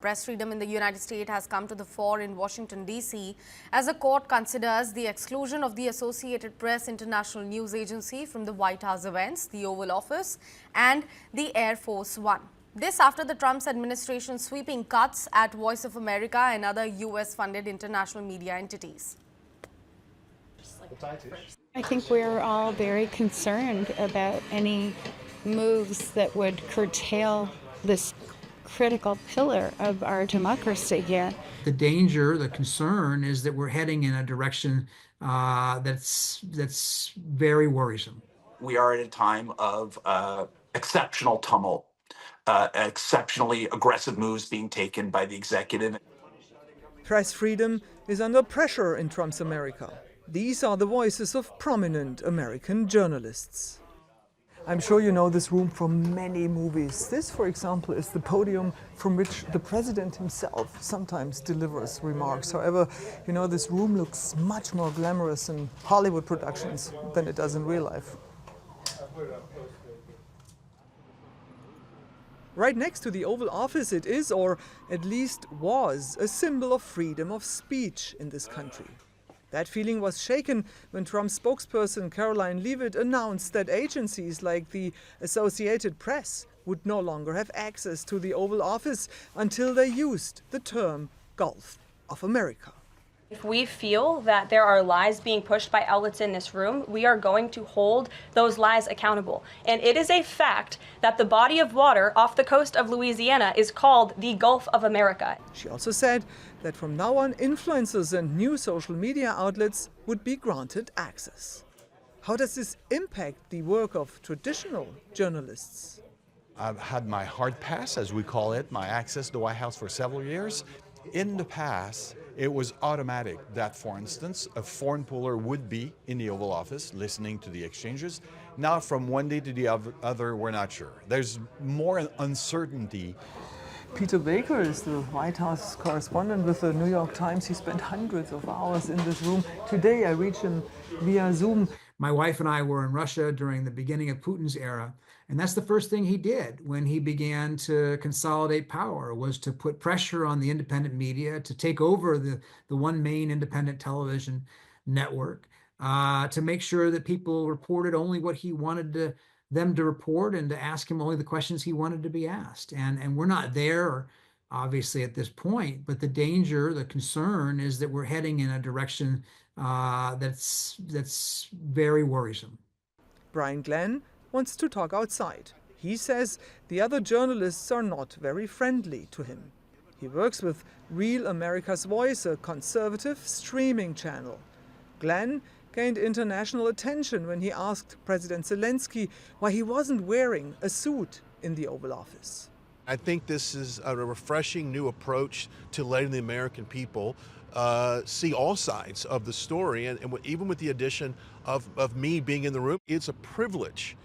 Press freedom in the United States has come to the fore in Washington, D.C. as a court considers the exclusion of the Associated Press International News Agency from the White House events, the Oval Office, and the Air Force One. This after the Trump administration's sweeping cuts at Voice of America and other U.S.-funded international media entities. I think we're all very concerned about any moves that would curtail this critical pillar of our democracy here. The danger, the concern is that we're heading in a direction that's very worrisome. We are at a time of exceptional tumult, exceptionally aggressive moves being taken by the executive. Press freedom is under pressure in Trump's America. These are the voices of prominent American journalists. I'm sure you know this room from many movies. This, for example, is the podium from which the president himself sometimes delivers remarks. However, you know, this room looks much more glamorous in Hollywood productions than it does in real life. Right next to the Oval Office it is, or at least was, a symbol of freedom of speech in this country. That feeling was shaken when Trump spokesperson Caroline Leavitt announced that agencies like the Associated Press would no longer have access to the Oval Office until they used the term Gulf of America. If we feel that there are lies being pushed by outlets in this room, we are going to hold those lies accountable. And it is a fact that the body of water off the coast of Louisiana is called the Gulf of America. She also said that from now on, influencers and new social media outlets would be granted access. How does this impact the work of traditional journalists? I've had my hard pass, as we call it, my access to the White House for several years. In the past, it was automatic that, for instance, a foreign puller would be in the Oval Office listening to the exchanges. Now, from one day to the other, we're not sure. There's more uncertainty. Peter Baker is the White House correspondent with the New York Times. He spent hundreds of hours in this room. Today, I reach him via Zoom. My wife and I were in Russia during the beginning of Putin's era, and that's the first thing he did when he began to consolidate power, was to put pressure on the independent media to take over the one main independent television network, to make sure that people reported only what he wanted them to report and to ask him only the questions he wanted to be asked. And we're not there, obviously, at this point, but the danger, the concern is that we're heading in a direction that's very worrisome. Brian Glenn wants to talk outside. He says the other journalists are not very friendly to him. He works with Real America's Voice, a conservative streaming channel. Glenn gained international attention when he asked President Zelensky why he wasn't wearing a suit in the Oval Office. I think this is a refreshing new approach to letting the American people see all sides of the story. And even with the addition of me being in the room, it's a privilege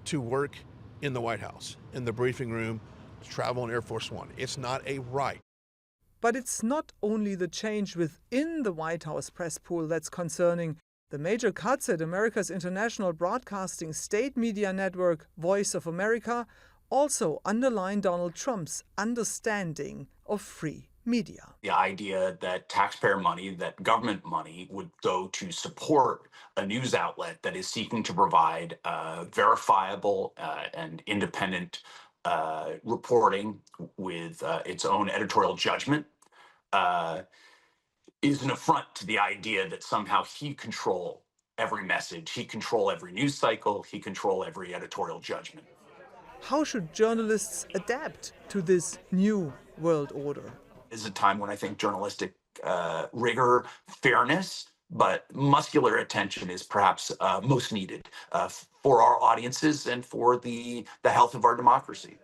to work in the White House, in the briefing room, to travel on Air Force One. It's not a right. But it's not only the change within the White House press pool that's concerning. The major cuts at America's international broadcasting state media network, Voice of America, also underline Donald Trump's understanding of free media. The idea that taxpayer money, that government money, would go to support a news outlet that is seeking to provide verifiable and independent reporting with its own editorial judgment is an affront to the idea that somehow he control every message, he control every news cycle, he control every editorial judgment. How should journalists adapt to this new world order? Is a time when I think journalistic rigor, fairness, but muscular attention is perhaps most needed for our audiences and for the health of our democracy.